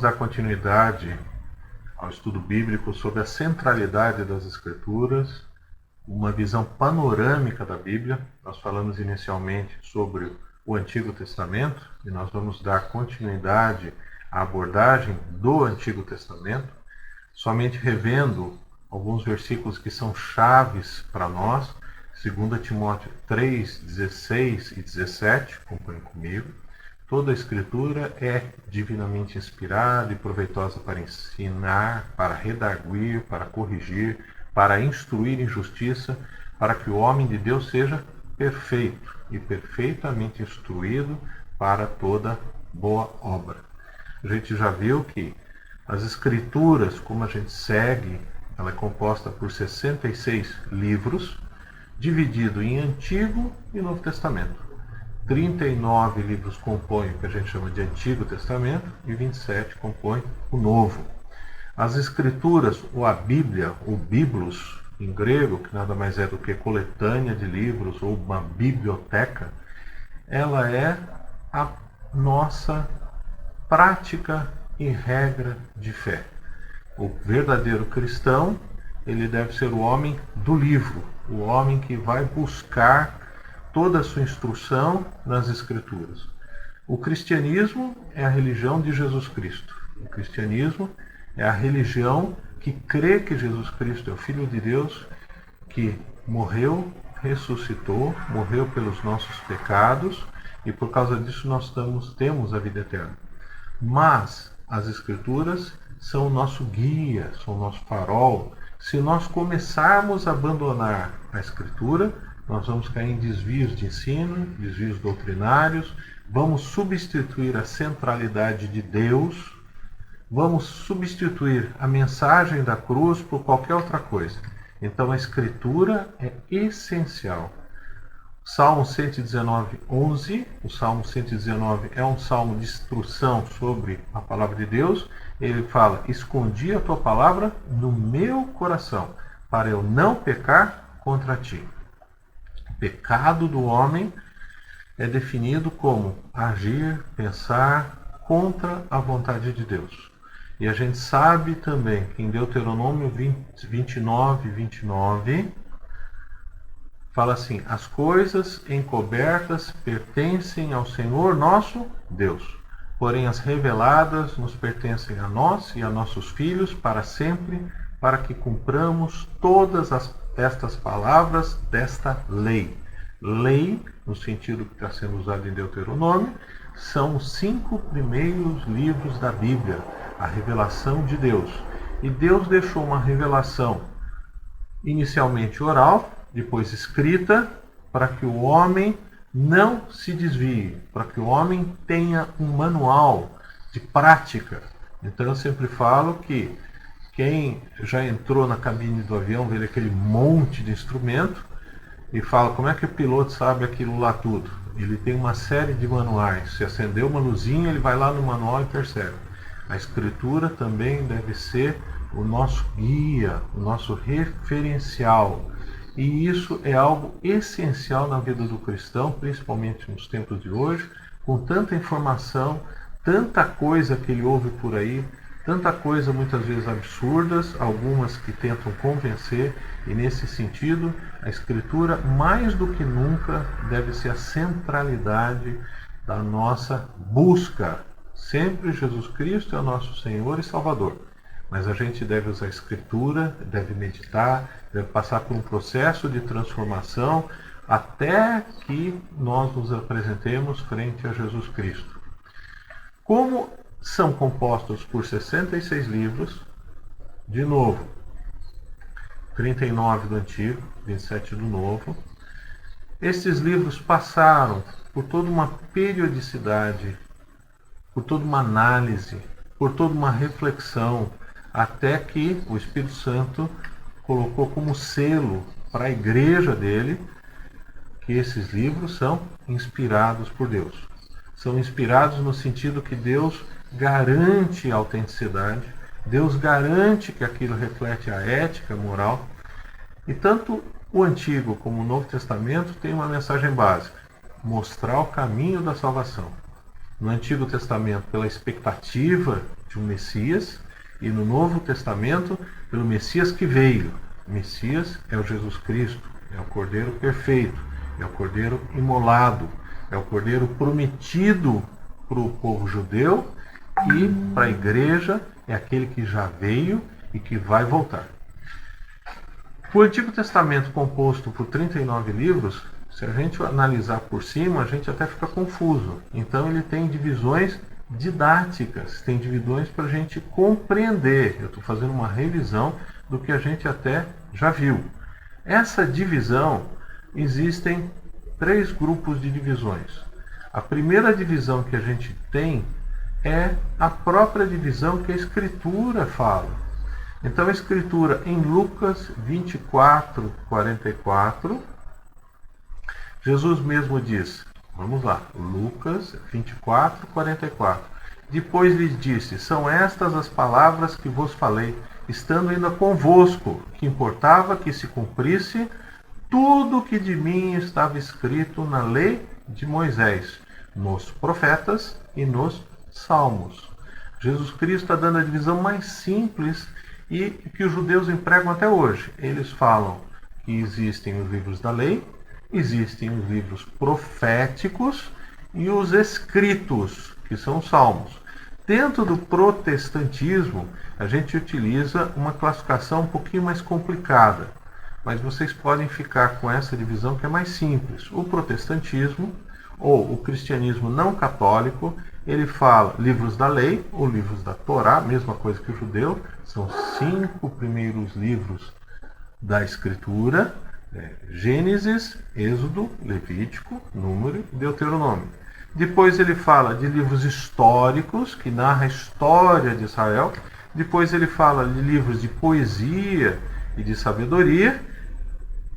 vamos dar continuidade ao estudo bíblico sobre a centralidade das Escrituras, uma visão panorâmica da Bíblia. Nós falamos inicialmente sobre o Antigo Testamento e nós vamos dar continuidade à abordagem do Antigo Testamento, somente revendo alguns versículos que são chaves para nós. 2 Timóteo 3, 16 e 17, acompanhe comigo. Toda a Escritura é divinamente inspirada e proveitosa para ensinar, para redarguir, para corrigir, para instruir em justiça, para que o homem de Deus seja perfeito e perfeitamente instruído para toda boa obra. A gente já viu que as Escrituras, como a gente segue, ela é composta por 66 livros, dividido em Antigo e Novo Testamento. 39 livros compõem o que a gente chama de Antigo Testamento e 27 compõem o Novo. As Escrituras, ou a Bíblia, ou Biblos, em grego, que nada mais é do que coletânea de livros ou uma biblioteca, ela é a nossa prática e regra de fé. O verdadeiro cristão, ele deve ser o homem do livro, o homem que vai buscar toda a sua instrução nas Escrituras. O cristianismo é a religião de Jesus Cristo. O cristianismo é a religião que crê que Jesus Cristo é o Filho de Deus, que morreu, ressuscitou, morreu pelos nossos pecados e por causa disso nós temos a vida eterna. Mas as Escrituras são o nosso guia, são o nosso farol. Se nós começarmos a abandonar a Escritura, nós vamos cair em desvios de ensino, desvios doutrinários, vamos substituir a centralidade de Deus, vamos substituir a mensagem da cruz por qualquer outra coisa. Então a Escritura é essencial. Salmo 119, 11, o Salmo 119 é um salmo de instrução sobre a palavra de Deus. Ele fala: escondi a tua palavra no meu coração, para eu não pecar contra ti. O pecado do homem é definido como agir, pensar contra a vontade de Deus. E a gente sabe também que em Deuteronômio 29, 29, fala assim: as coisas encobertas pertencem ao Senhor nosso Deus, porém as reveladas nos pertencem a nós e a nossos filhos para sempre, para que cumpramos todas estas palavras desta lei. Lei, no sentido que está sendo usado em Deuteronômio, são os 5 primeiros livros da Bíblia, a revelação de Deus. E Deus deixou uma revelação inicialmente oral, depois escrita, para que o homem não se desvie, para que o homem tenha um manual de prática. Então eu sempre falo que quem já entrou na cabine do avião, vê aquele monte de instrumento e fala: como é que o piloto sabe aquilo lá tudo? Ele tem uma série de manuais. Se acender uma luzinha, ele vai lá no manual e percebe. A Escritura também deve ser o nosso guia, o nosso referencial. E isso é algo essencial na vida do cristão, principalmente nos tempos de hoje, com tanta informação, tanta coisa que ele ouve por aí, tanta coisa muitas vezes absurdas, algumas que tentam convencer, e nesse sentido a Escritura mais do que nunca deve ser a centralidade da nossa busca. Sempre Jesus Cristo é o nosso Senhor e Salvador, mas a gente deve usar a Escritura, deve meditar, deve passar por um processo de transformação até que nós nos apresentemos frente a Jesus Cristo. Como são compostos por 66 livros, de novo, 39 do Antigo, 27 do Novo, esses livros passaram por toda uma periodicidade, por toda uma análise, por toda uma reflexão, até que o Espírito Santo colocou como selo para a igreja dele que esses livros são inspirados por Deus. São inspirados no sentido que Deus garante a autenticidade, Deus garante que aquilo reflete a ética, a moral. E tanto o Antigo como o Novo Testamento tem uma mensagem básica: mostrar o caminho da salvação. No Antigo Testamento, pela expectativa de um Messias, e no Novo Testamento pelo Messias que veio. O Messias é o Jesus Cristo, é o Cordeiro perfeito, é o Cordeiro imolado, é o Cordeiro prometido para o povo judeu, e para a igreja é aquele que já veio e que vai voltar. O Antigo Testamento, composto por 39 livros, se a gente analisar por cima, a gente até fica confuso. Então ele tem divisões didáticas, tem divisões para a gente compreender. Eu estou fazendo uma revisão do que a gente até já viu. Essa divisão, existem 3 grupos de divisões. A primeira divisão que a gente tem é a própria divisão que a Escritura fala. Então a Escritura em Lucas 24, 44, Jesus mesmo diz, vamos lá, Lucas 24, 44. Depois lhes disse, são estas as palavras que vos falei, estando ainda convosco, que importava que se cumprisse tudo o que de mim estava escrito na lei de Moisés, nos profetas e nos salmos. Jesus Cristo está dando a divisão mais simples e que os judeus empregam até hoje. Eles falam que existem os livros da lei, existem os livros proféticos e os escritos, que são os salmos. Dentro do protestantismo, a gente utiliza uma classificação um pouquinho mais complicada, mas vocês podem ficar com essa divisão que é mais simples. O protestantismo, ou o cristianismo não católico, ele fala livros da lei, ou livros da Torá, mesma coisa que o judeu, são 5 primeiros livros da Escritura, Gênesis, Êxodo, Levítico, Número e Deuteronômio. Depois ele fala de livros históricos, que narra a história de Israel. Depois ele fala de livros de poesia e de sabedoria.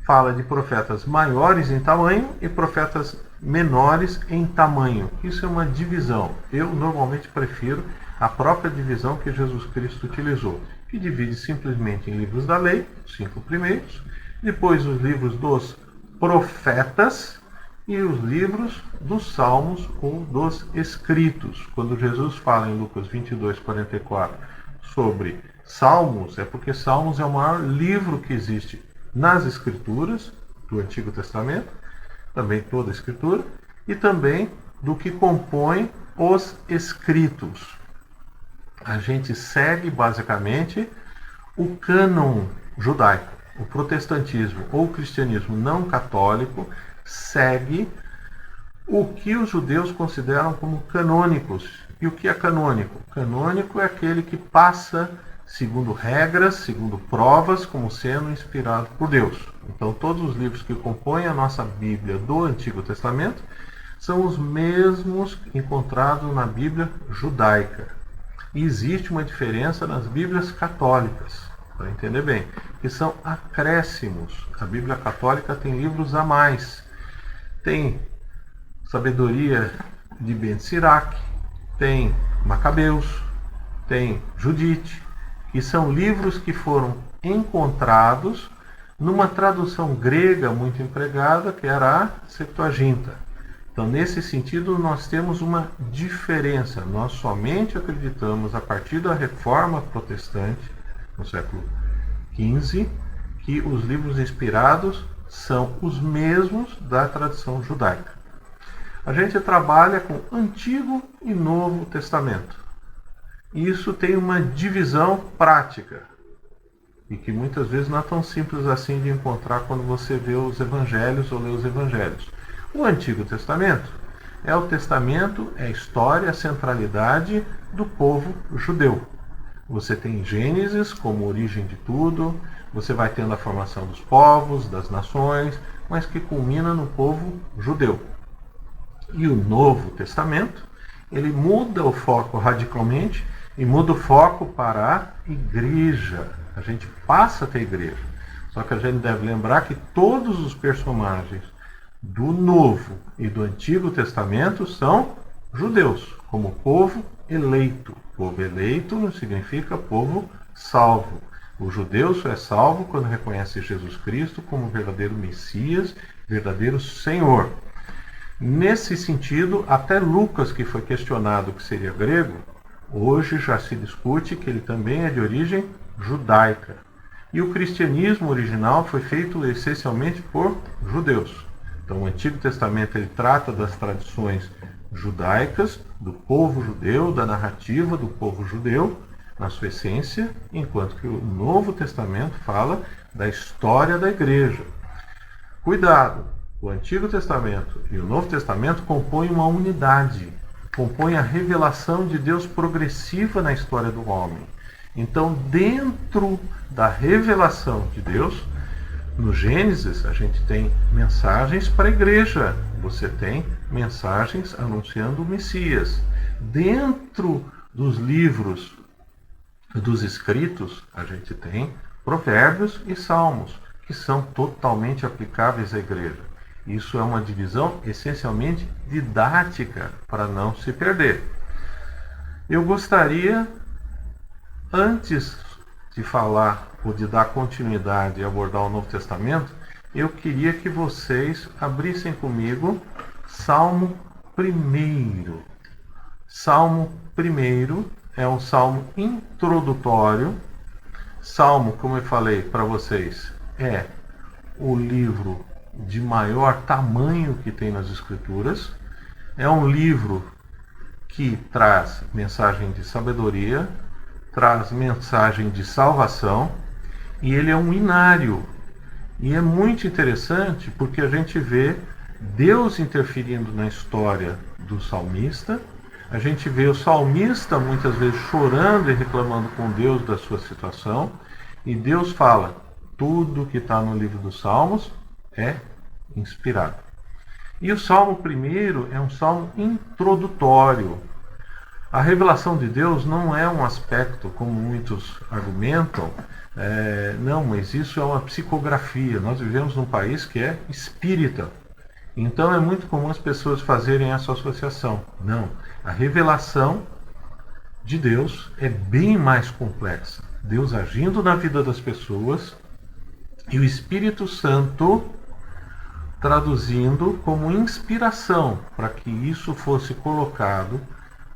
Fala de profetas maiores em tamanho e profetas menores em tamanho. Isso é uma divisão. Eu normalmente prefiro a própria divisão que Jesus Cristo utilizou, que divide simplesmente em livros da lei, os 5 primeiros, depois os livros dos profetas e os livros dos salmos ou dos escritos. Quando Jesus fala em Lucas 22, 44 sobre salmos, é porque salmos é o maior livro que existe nas escrituras do Antigo Testamento, também toda a escritura, e também do que compõe os escritos. A gente segue basicamente o cânon judaico. O protestantismo ou o cristianismo não católico segue o que os judeus consideram como canônicos. E o que é canônico? Canônico é aquele que passa segundo regras, segundo provas, como sendo inspirado por Deus. Então todos os livros que compõem a nossa Bíblia do Antigo Testamento são os mesmos encontrados na Bíblia judaica. E existe uma diferença nas Bíblias católicas, para entender bem, que são acréscimos. A Bíblia católica tem livros a mais. Tem Sabedoria de Ben Sirac, tem Macabeus, tem Judite, que são livros que foram encontrados numa tradução grega muito empregada, que era a Septuaginta. Então, nesse sentido, nós temos uma diferença. Nós somente acreditamos, a partir da Reforma Protestante, no século XV, que os livros inspirados são os mesmos da tradição judaica. A gente trabalha com Antigo e Novo Testamento. Isso tem uma divisão prática, e que muitas vezes não é tão simples assim de encontrar quando você vê os evangelhos ou lê os evangelhos. O Antigo Testamento é o testamento, é a história, a centralidade do povo judeu. Você tem Gênesis como origem de tudo, você vai tendo a formação dos povos, das nações, mas que culmina no povo judeu. E o Novo Testamento, ele muda o foco radicalmente e muda o foco para a igreja. A gente passa a ter igreja. Só que a gente deve lembrar que todos os personagens do Novo e do Antigo Testamento são judeus, como povo eleito. Povo eleito não significa povo salvo. O judeu só é salvo quando reconhece Jesus Cristo como verdadeiro Messias, verdadeiro Senhor. Nesse sentido, até Lucas, que foi questionado que seria grego, Hoje já se discute que ele também é de origem judaica. E o cristianismo original foi feito essencialmente por judeus. Então o Antigo Testamento ele trata das tradições judaicas, do povo judeu, da narrativa do povo judeu, na sua essência, enquanto que o Novo Testamento fala da história da igreja. Cuidado! O Antigo Testamento e o Novo Testamento compõem uma unidade, compõem a revelação de Deus progressiva na história do homem. Então, dentro da revelação de Deus, no Gênesis, a gente tem mensagens para a igreja. Você tem mensagens anunciando o Messias. Dentro dos livros dos escritos, a gente tem Provérbios e Salmos, que são totalmente aplicáveis à igreja. Isso é uma divisão essencialmente didática, para não se perder. Eu gostaria, antes de falar ou de dar continuidade e abordar o Novo Testamento, eu queria que vocês abrissem comigo Salmo 1. Salmo 1 é um salmo introdutório. Salmo, como eu falei para vocês, é o livro de maior tamanho que tem nas Escrituras. É um livro que traz mensagem de sabedoria, traz mensagem de salvação, e ele é um inário. E é muito interessante porque a gente vê Deus interferindo na história do salmista. A gente vê o salmista muitas vezes chorando e reclamando com Deus da sua situação. E Deus fala, tudo que está no livro dos Salmos é inspirado. E o Salmo 1 é um salmo introdutório. A revelação de Deus não é um aspecto, como muitos argumentam, não, mas isso é uma psicografia. Nós vivemos num país que é espírita. Então é muito comum as pessoas fazerem essa associação. Não, a revelação de Deus é bem mais complexa. Deus agindo na vida das pessoas e o Espírito Santo traduzindo como inspiração para que isso fosse colocado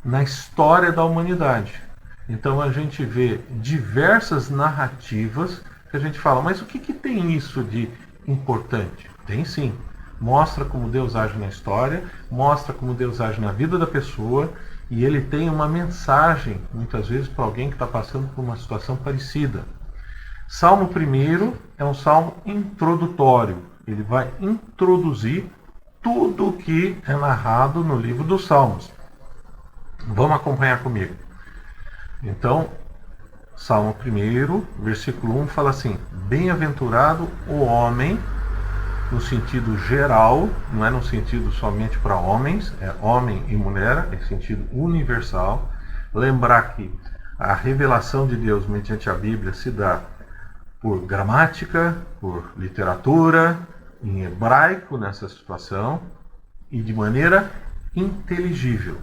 na história da humanidade. Então a gente vê diversas narrativas que a gente fala, mas o que tem isso de importante? Tem sim. Mostra como Deus age na história, mostra como Deus age na vida da pessoa, e ele tem uma mensagem, muitas vezes, para alguém que está passando por uma situação parecida. Salmo 1 é um salmo introdutório. Ele vai introduzir tudo o que é narrado no livro dos Salmos. Vamos acompanhar comigo. Então, Salmo 1, versículo 1 fala assim: bem-aventurado o homem, no sentido geral, não é no sentido somente para homens, é homem e mulher, é sentido universal. Lembrar que a revelação de Deus mediante a Bíblia se dá por gramática, por literatura, em hebraico nessa situação, e de maneira inteligível.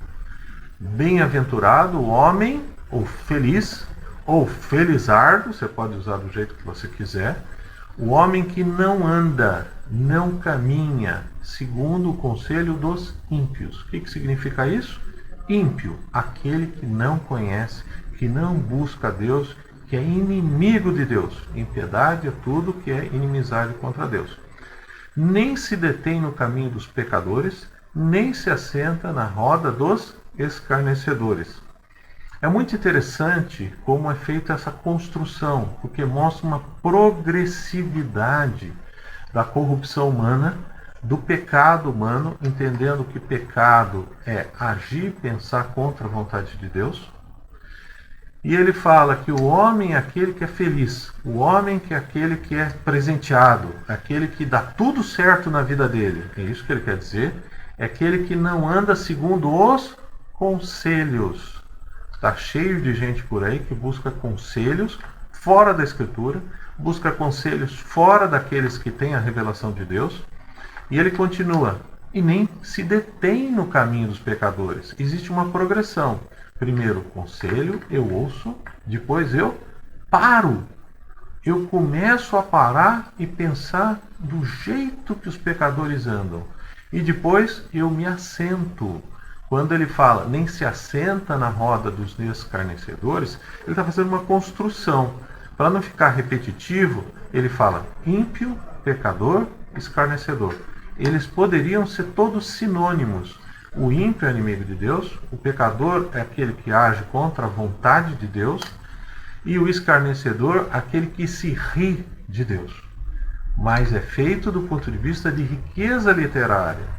Bem-aventurado o homem, ou feliz, ou felizardo, você pode usar do jeito que você quiser, o homem que não anda, não caminha segundo o conselho dos ímpios. O que significa isso? Ímpio, aquele que não conhece, que não busca Deus, que é inimigo de Deus. Impiedade é tudo que é inimizade contra Deus. Nem se detém no caminho dos pecadores, nem se assenta na roda dos escarnecedores. É muito interessante como é feita essa construção, porque mostra uma progressividade da corrupção humana, do pecado humano, entendendo que pecado é agir, pensar contra a vontade de Deus. E ele fala que o homem é aquele que é feliz, o homem que é aquele que é presenteado, aquele que dá tudo certo na vida dele. É isso que ele quer dizer. É aquele que não anda segundo os conselhos. Está cheio de gente por aí que busca conselhos fora da Escritura, busca conselhos fora daqueles que têm a revelação de Deus. E ele continua, e nem se detém no caminho dos pecadores. Existe uma progressão. Primeiro conselho, eu ouço, depois eu paro. Eu começo a parar e pensar do jeito que os pecadores andam. E depois eu me assento. Quando ele fala, nem se assenta na roda dos escarnecedores, ele está fazendo uma construção. Para não ficar repetitivo, ele fala ímpio, pecador, escarnecedor. Eles poderiam ser todos sinônimos. O ímpio é inimigo de Deus, o pecador é aquele que age contra a vontade de Deus, e o escarnecedor, aquele que se ri de Deus. Mas é feito do ponto de vista de riqueza literária.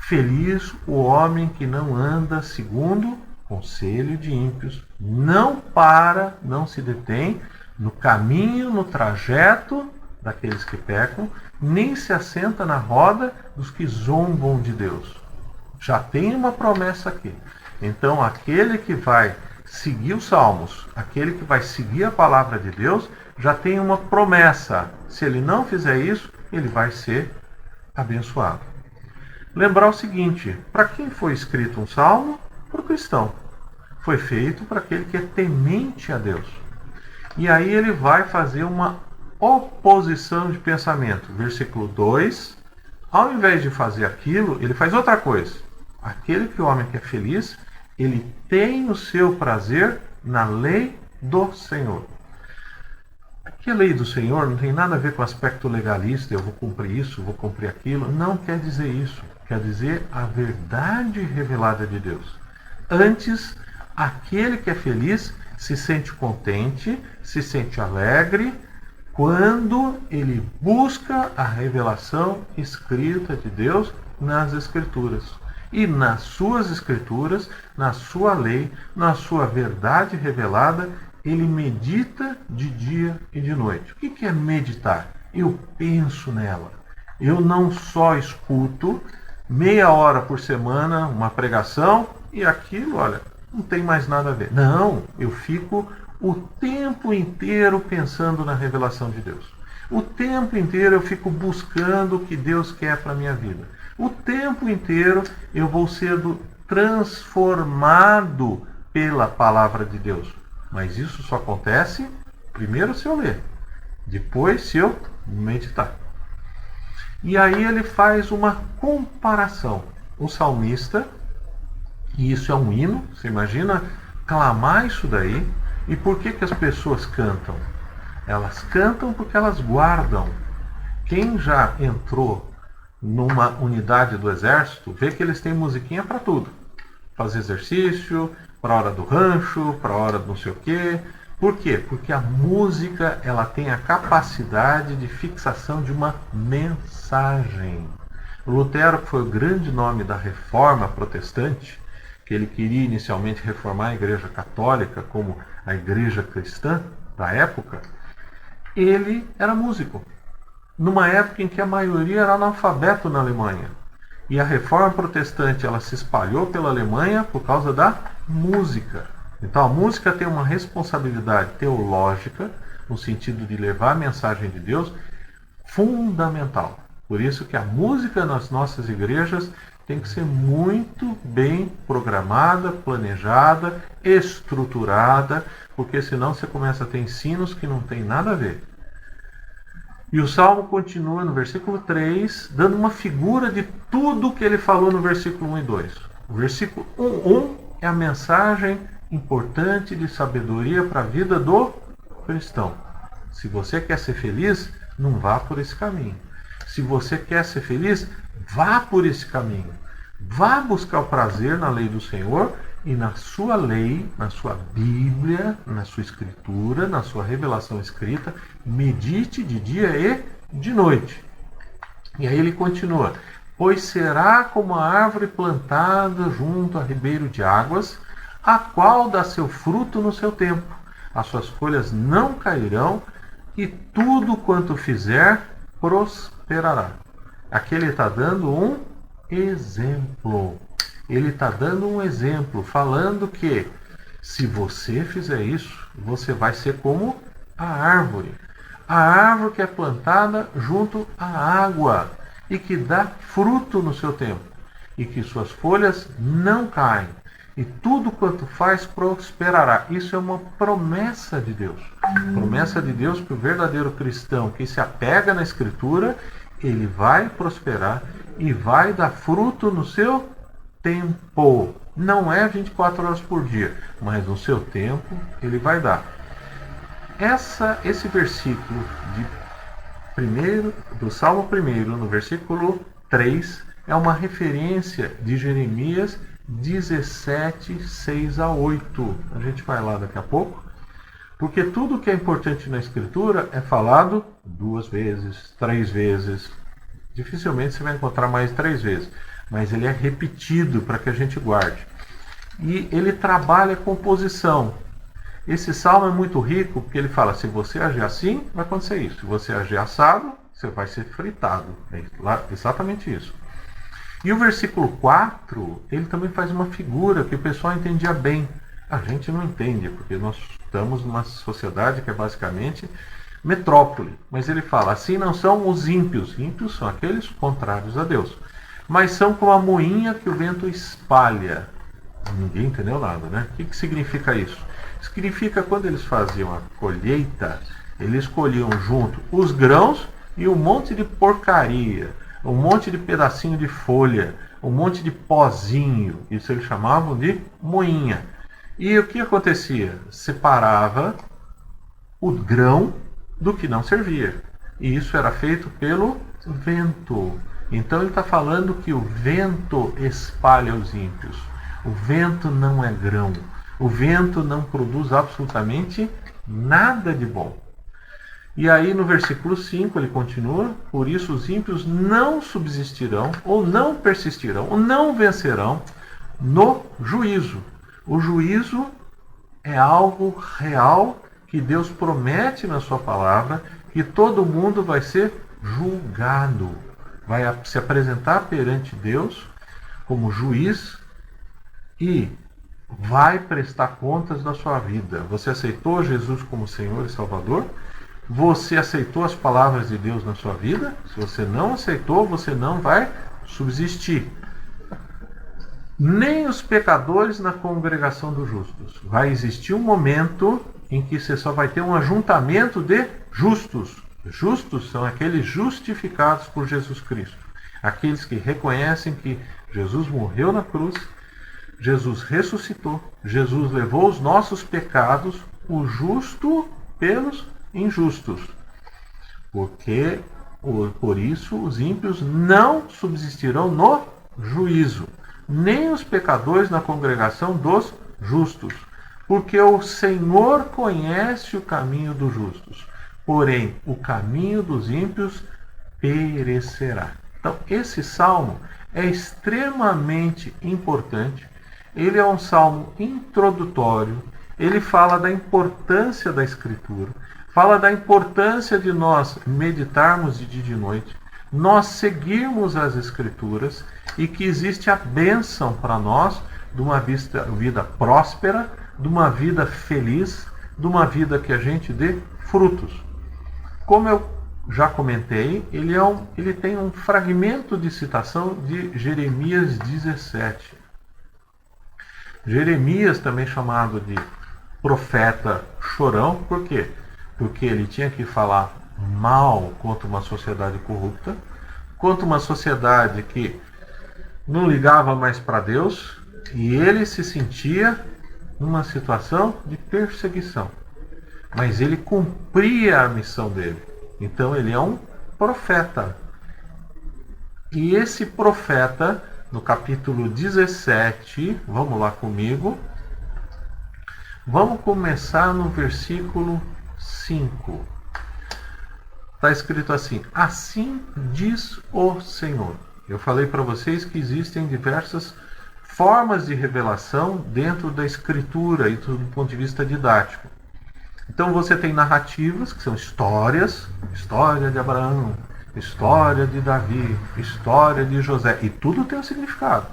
Feliz o homem que não anda segundo conselho de ímpios, não se detém no caminho, no trajeto daqueles que pecam, nem se assenta na roda dos que zombam de Deus. Já tem uma promessa aqui. Então, aquele que vai seguir os salmos, aquele que vai seguir a palavra de Deus, já tem uma promessa. Se ele não fizer isso, ele vai ser abençoado. Lembrar o seguinte, para quem foi escrito um salmo? Para o cristão. Foi feito para aquele que é temente a Deus. E aí ele vai fazer uma oposição de pensamento. Versículo 2, ao invés de fazer aquilo, ele faz outra coisa. Aquele que o homem que é feliz, ele tem o seu prazer na lei do Senhor. Aqui a lei do Senhor não tem nada a ver com o aspecto legalista, eu vou cumprir isso, vou cumprir aquilo. Não quer dizer isso. Quer dizer a verdade revelada de Deus. Antes, aquele que é feliz se sente contente, se sente alegre, quando ele busca a revelação escrita de Deus nas Escrituras. E nas suas Escrituras, na sua lei, na sua verdade revelada, ele medita de dia e de noite. O que é meditar? Eu penso nela. Eu não só escuto meia hora por semana uma pregação e aquilo, olha, não tem mais nada a ver. Não, eu fico o tempo inteiro pensando na revelação de Deus. O tempo inteiro eu fico buscando o que Deus quer para a minha vida. O tempo inteiro eu vou sendo transformado pela palavra de Deus. Mas isso só acontece primeiro se eu ler, depois se eu meditar. E aí ele faz uma comparação. O salmista, e isso é um hino, você imagina clamar isso daí. E por que as pessoas cantam? Elas cantam porque elas guardam. Quem já entrou numa unidade do exército, vê que eles têm musiquinha para tudo. Fazer exercício, para a hora do rancho, para a hora do não sei o quê. Por quê? Porque a música ela tem a capacidade de fixação de uma mensagem. Lutero, que foi o grande nome da reforma protestante, que ele queria inicialmente reformar a Igreja Católica como a Igreja Cristã da época, ele era músico. Numa época em que a maioria era analfabeto na Alemanha. E a reforma protestante ela se espalhou pela Alemanha por causa da música. Então a música tem uma responsabilidade teológica, no sentido de levar a mensagem de Deus, fundamental. Por isso que a música nas nossas igrejas tem que ser muito bem programada, planejada, estruturada, porque senão você começa a ter ensinos que não tem nada a ver. E o Salmo continua no versículo 3, dando uma figura de tudo que ele falou no versículo 1 e 2. O versículo 1 é a mensagem importante de sabedoria para a vida do cristão. Se você quer ser feliz, não vá por esse caminho. Se você quer ser feliz, vá por esse caminho. Vá buscar o prazer na lei do Senhor e na sua lei, na sua Bíblia, na sua Escritura, na sua revelação escrita, medite de dia e de noite. E aí ele continua: pois será como a árvore plantada junto a ribeiro de águas, a qual dá seu fruto no seu tempo. As suas folhas não cairão, e tudo quanto fizer prosperará. Aqui ele está dando um exemplo. Ele está dando um exemplo, falando que se você fizer isso, você vai ser como a árvore. A árvore que é plantada junto à água e que dá fruto no seu tempo. E que suas folhas não caem. E tudo quanto faz prosperará. Isso é uma promessa de Deus. Promessa de Deus que o verdadeiro cristão que se apega na Escritura, ele vai prosperar e vai dar fruto no seu tempo. Não é 24 horas por dia, mas no seu tempo ele vai dar. Esse versículo do Salmo 1, no versículo 3, é uma referência de Jeremias 17, 6 a 8. A gente vai lá daqui a pouco. Porque tudo que é importante na Escritura é falado 2 vezes, 3 vezes. Dificilmente você vai encontrar mais de 3 vezes. Mas ele é repetido para que a gente guarde. E ele trabalha com posição. Esse salmo é muito rico porque ele fala, se você agir assim, vai acontecer isso. Se você agir assado, você vai ser fritado. É exatamente isso. E o versículo 4, ele também faz uma figura que o pessoal entendia bem. A gente não entende, porque nós estamos numa sociedade que é basicamente metrópole. Mas ele fala, assim não são os ímpios. Ímpios são aqueles contrários a Deus. Mas são como a moinha que o vento espalha. Ninguém entendeu nada, né? O que significa isso? Significa quando eles faziam a colheita, eles colhiam junto os grãos e um monte de porcaria, um monte de pedacinho de folha, um monte de pozinho. Isso eles chamavam de moinha. E o que acontecia? Separava o grão do que não servia. E isso era feito pelo vento. Então ele está falando que o vento espalha os ímpios. O vento não é grão. O vento não produz absolutamente nada de bom. E aí no versículo 5 ele continua, por isso os ímpios não subsistirão, ou não persistirão, ou não vencerão no juízo. O juízo é algo real que Deus promete na sua palavra, que todo mundo vai ser julgado, vai se apresentar perante Deus como juiz e vai prestar contas da sua vida. Você aceitou Jesus como Senhor e Salvador? Você aceitou as palavras de Deus na sua vida? Se você não aceitou, você não vai subsistir. Nem os pecadores na congregação dos justos. Vai existir um momento em que você só vai ter um ajuntamento de justos. Justos são aqueles justificados por Jesus Cristo. Aqueles que reconhecem que Jesus morreu na cruz, Jesus ressuscitou, Jesus levou os nossos pecados, o justo pelos injustos. Por isso os ímpios não subsistirão no juízo, nem os pecadores na congregação dos justos, porque o Senhor conhece o caminho dos justos, porém o caminho dos ímpios perecerá. Então esse salmo é extremamente importante. Ele é um salmo introdutório, ele fala da importância da Escritura, fala da importância de nós meditarmos de dia e de noite, nós seguirmos as Escrituras e que existe a bênção para nós de uma vida próspera, de uma vida feliz, de uma vida que a gente dê frutos. Como eu já comentei, ele tem um fragmento de citação de Jeremias 17. Jeremias, também chamado de profeta chorão, por quê? Porque ele tinha que falar mal contra uma sociedade corrupta, contra uma sociedade que não ligava mais para Deus, e ele se sentia numa situação de perseguição. Mas ele cumpria a missão dele. Então ele é um profeta. E esse profeta, no capítulo 17, vamos lá comigo. Vamos começar no versículo 5. Está escrito assim: assim diz o Senhor. Eu falei para vocês que existem diversas formas de revelação dentro da Escritura e do ponto de vista didático. Então você tem narrativas, que são histórias, história de Abraão, história de Davi, história de José, e tudo tem um significado.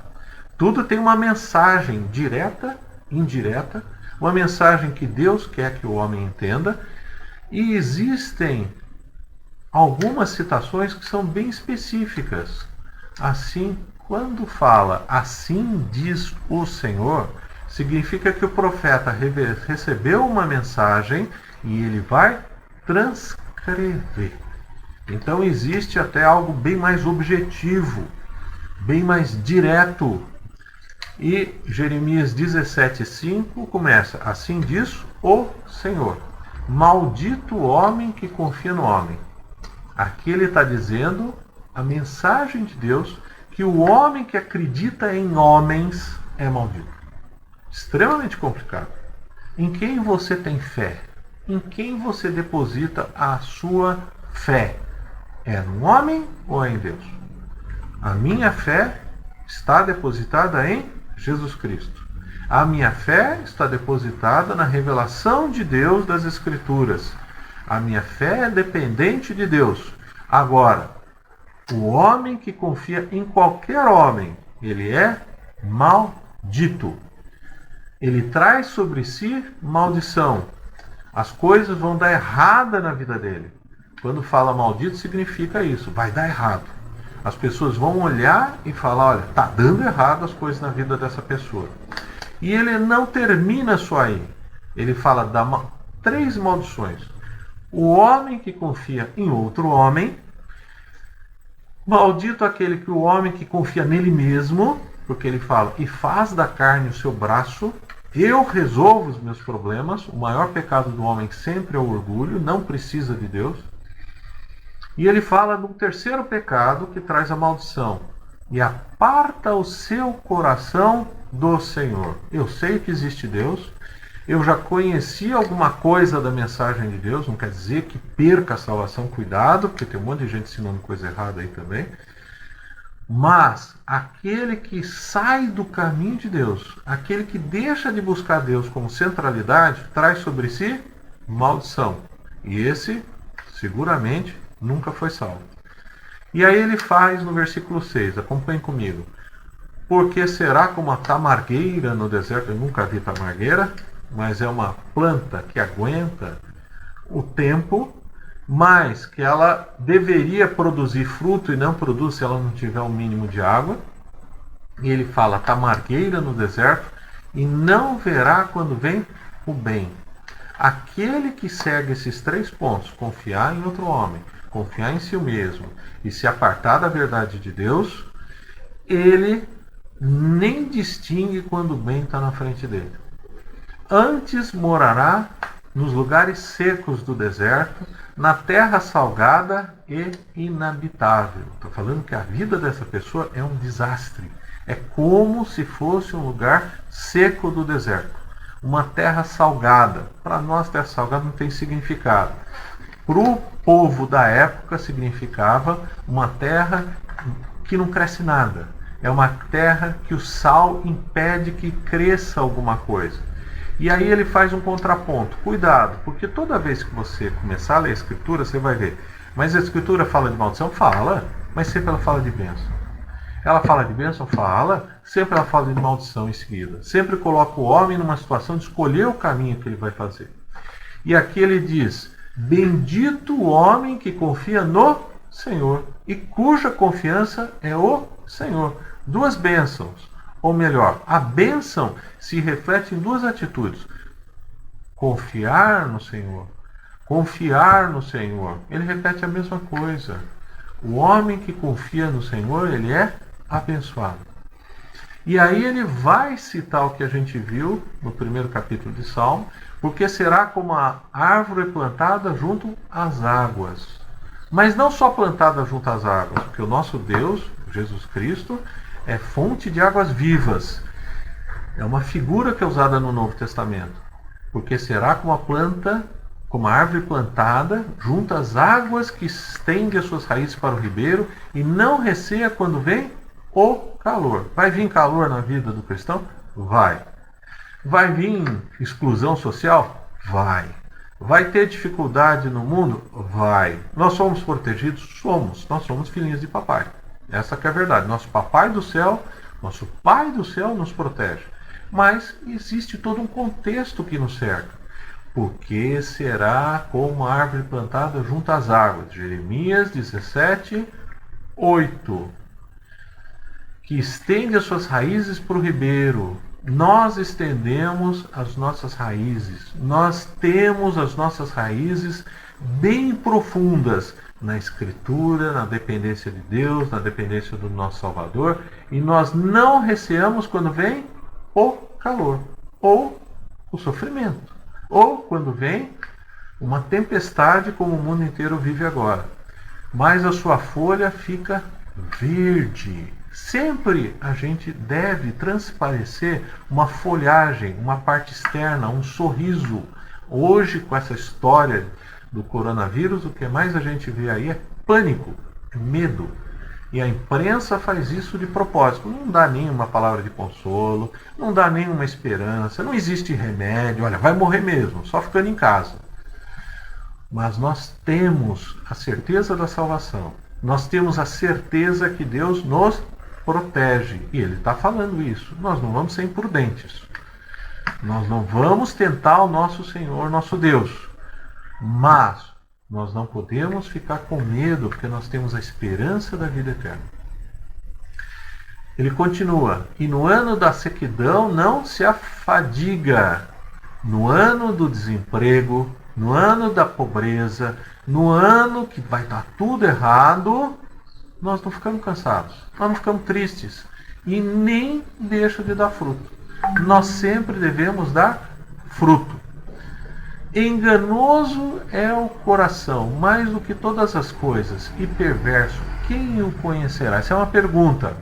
Tudo tem uma mensagem direta, indireta, uma mensagem que Deus quer que o homem entenda, e existem algumas citações que são bem específicas. Assim, quando fala assim diz o Senhor, significa que o profeta recebeu uma mensagem e ele vai transcrever. Então existe até algo bem mais objetivo, bem mais direto. E Jeremias 17:5 começa: assim diz o Senhor, maldito o homem que confia no homem. Aqui ele está dizendo a mensagem de Deus, que o homem que acredita em homens é maldito. Extremamente complicado. Em quem você tem fé? Em quem você deposita a sua fé? É no homem ou é em Deus? A minha fé está depositada em Jesus Cristo. A minha fé está depositada na revelação de Deus das Escrituras. A minha fé é dependente de Deus. Agora, o homem que confia em qualquer homem, ele é maldito. Ele traz sobre si maldição. As coisas vão dar errada na vida dele. Quando fala maldito, significa isso, vai dar errado. As pessoas vão olhar e falar, olha, está dando errado as coisas na vida dessa pessoa. E ele não termina só aí. Ele fala 3 maldições. O homem que confia em outro homem, maldito aquele que o homem que confia nele mesmo, porque ele fala, e faz da carne o seu braço, eu resolvo os meus problemas. O maior pecado do homem sempre é o orgulho, não precisa de Deus. E ele fala do terceiro pecado que traz a maldição. E aparta o seu coração do Senhor. Eu sei que existe Deus. Eu já conheci alguma coisa da mensagem de Deus. Não quer dizer que perca a salvação. Cuidado, porque tem um monte de gente ensinando coisa errada aí também. Mas aquele que sai do caminho de Deus, aquele que deixa de buscar Deus como centralidade, traz sobre si maldição. E esse, seguramente, nunca foi salvo. E aí ele faz no versículo 6, acompanhe comigo. Porque será como a tamargueira no deserto. Eu nunca vi tamargueira, mas é uma planta que aguenta o tempo, mas que ela deveria produzir fruto e não produz se ela não tiver um mínimo de água. E ele fala, tamargueira no deserto, e não verá quando vem o bem. Aquele que segue esses 3 pontos, confiar em outro homem, confiar em si mesmo e se apartar da verdade de Deus, ele nem distingue quando o bem está na frente dele. Antes morará nos lugares secos do deserto, na terra salgada e inabitável. Estou falando que a vida dessa pessoa é um desastre. É como se fosse um lugar seco do deserto. Uma terra salgada. Para nós, terra salgada não tem significado. Para o povo da época, significava uma terra que não cresce nada. É uma terra que o sal impede que cresça alguma coisa. E aí ele faz um contraponto. Cuidado, porque toda vez que você começar a ler a Escritura, você vai ver. Mas a Escritura fala de maldição? Fala. Mas sempre ela fala de bênção. Ela fala de bênção? Fala. Sempre ela fala de maldição em seguida. Sempre coloca o homem numa situação de escolher o caminho que ele vai fazer. E aqui ele diz, bendito o homem que confia no Senhor e cuja confiança é o Senhor. 2 bênçãos. Ou melhor, a bênção se reflete em 2 atitudes. Confiar no Senhor. Confiar no Senhor. Ele repete a mesma coisa. O homem que confia no Senhor, ele é abençoado. E aí ele vai citar o que a gente viu no primeiro capítulo de Salmo, porque será como a árvore plantada junto às águas. Mas não só plantada junto às águas, porque o nosso Deus, Jesus Cristo, é fonte de águas vivas. É uma figura que é usada no Novo Testamento. Porque será como a planta, como a árvore plantada, junto às águas que estende as suas raízes para o ribeiro e não receia quando vem o calor. Vai vir calor na vida do cristão? Vai. Vai vir exclusão social? Vai. Vai ter dificuldade no mundo? Vai. Nós somos protegidos? Somos. Nós somos filhinhos de papai. Essa que é a verdade. Nosso papai do céu, nosso pai do céu nos protege. Mas existe todo um contexto que nos cerca. Porque será como a árvore plantada junto às águas. Jeremias 17, 8. Que estende as suas raízes para o ribeiro. Nós estendemos as nossas raízes. Nós temos as nossas raízes bem profundas. na Escritura, na dependência de Deus, na dependência do nosso Salvador, e nós não receamos quando vem o calor, ou o sofrimento, ou quando vem uma tempestade como o mundo inteiro vive agora. Mas a sua folha fica verde. Sempre a gente deve transparecer uma folhagem, uma parte externa, um sorriso. Hoje, com essa história do coronavírus, o que mais a gente vê aí é pânico, é medo. E a imprensa faz isso de propósito. Não dá nenhuma palavra de consolo, não dá nenhuma esperança, não existe remédio. Olha, vai morrer mesmo, só ficando em casa. Mas nós temos a certeza da salvação. Nós temos a certeza que Deus nos protege. E Ele está falando isso. Nós não vamos ser imprudentes. Nós não vamos tentar o nosso Senhor, nosso Deus. Mas nós não podemos ficar com medo, porque nós temos a esperança da vida eterna. Ele continua: e no ano da sequidão não se afadiga. No ano do desemprego, no ano da pobreza, no ano que vai dar tudo errado, nós não ficamos cansados, nós não ficamos tristes e nem deixa de dar fruto. Nós sempre devemos dar fruto. Enganoso é o coração, mais do que todas as coisas, e perverso, quem o conhecerá? Essa é uma pergunta.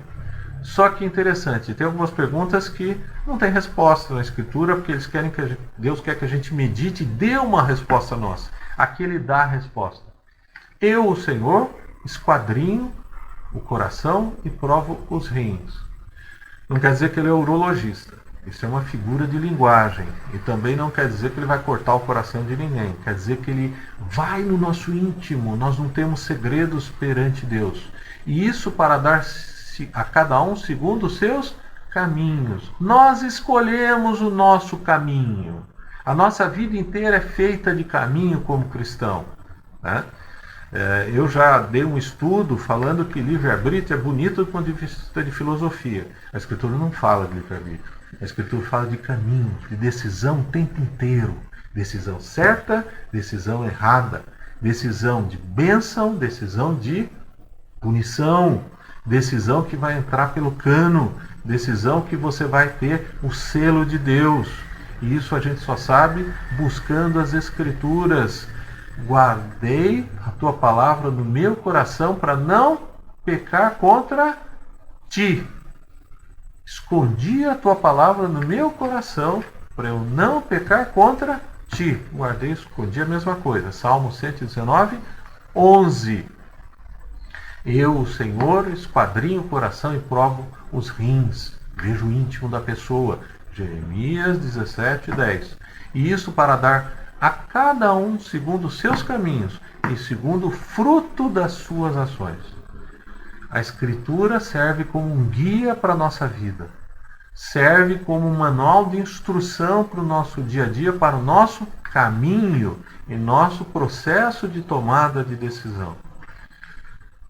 Só que interessante, tem algumas perguntas que não tem resposta na Escritura, porque eles querem que Deus quer que a gente medite e dê uma resposta nossa. Aqui Ele dá a resposta. Eu, o Senhor, esquadrinho o coração e provo os rins. Não quer dizer que Ele é urologista. Isso é uma figura de linguagem. E também não quer dizer que Ele vai cortar o coração de ninguém. Quer dizer que Ele vai no nosso íntimo. Nós não temos segredos perante Deus. E isso para dar a cada um segundo os seus caminhos. Nós escolhemos o nosso caminho. A nossa vida inteira é feita de caminho como cristão, né? Eu já dei um estudo falando que livre-arbítrio é bonito do ponto de vista de filosofia. A Escritura não fala de livre-arbítrio. A Escritura fala de caminho, de decisão o tempo inteiro. Decisão certa, decisão errada. Decisão de bênção, decisão de punição. Decisão que vai entrar pelo cano. Decisão que você vai ter o selo de Deus. E isso a gente só sabe buscando as Escrituras. Guardei a tua palavra no meu coração para não pecar contra ti. Escondi a tua palavra no meu coração para eu não pecar contra ti. Guardei, escondi a mesma coisa. Salmo 119, 11. Eu, o Senhor, esquadrinho o coração e provo os rins. Vejo o íntimo da pessoa. Jeremias 17, 10. E isso para dar a cada um segundo os seus caminhos e segundo o fruto das suas ações. A Escritura serve como um guia para a nossa vida. Serve como um manual de instrução para o nosso dia a dia, para o nosso caminho e nosso processo de tomada de decisão.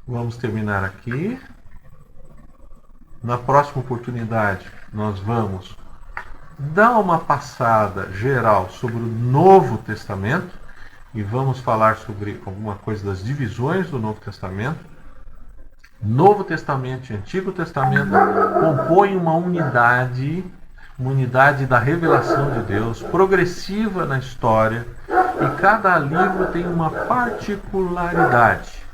Vamos terminar aqui. Na próxima oportunidade, nós vamos dar uma passada geral sobre o Novo Testamento e vamos falar sobre alguma coisa das divisões do Novo Testamento. Novo Testamento e Antigo Testamento compõem uma unidade da revelação de Deus, progressiva na história, e cada livro tem uma particularidade.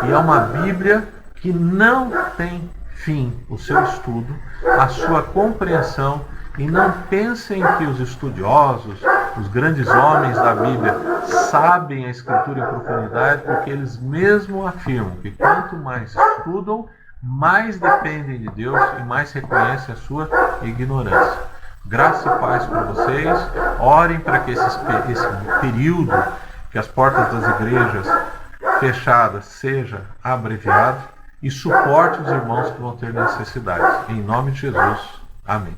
E é uma Bíblia que não tem fim, o seu estudo, a sua compreensão. E não pensem que os estudiosos, os grandes homens da Bíblia, sabem a Escritura em profundidade, porque eles mesmos afirmam que quanto mais estudam, mais dependem de Deus e mais reconhecem a sua ignorância. Graça e paz para vocês. Orem para que esse período, que as portas das igrejas fechadas seja abreviado, e suporte os irmãos que vão ter necessidades. Em nome de Jesus. Amém.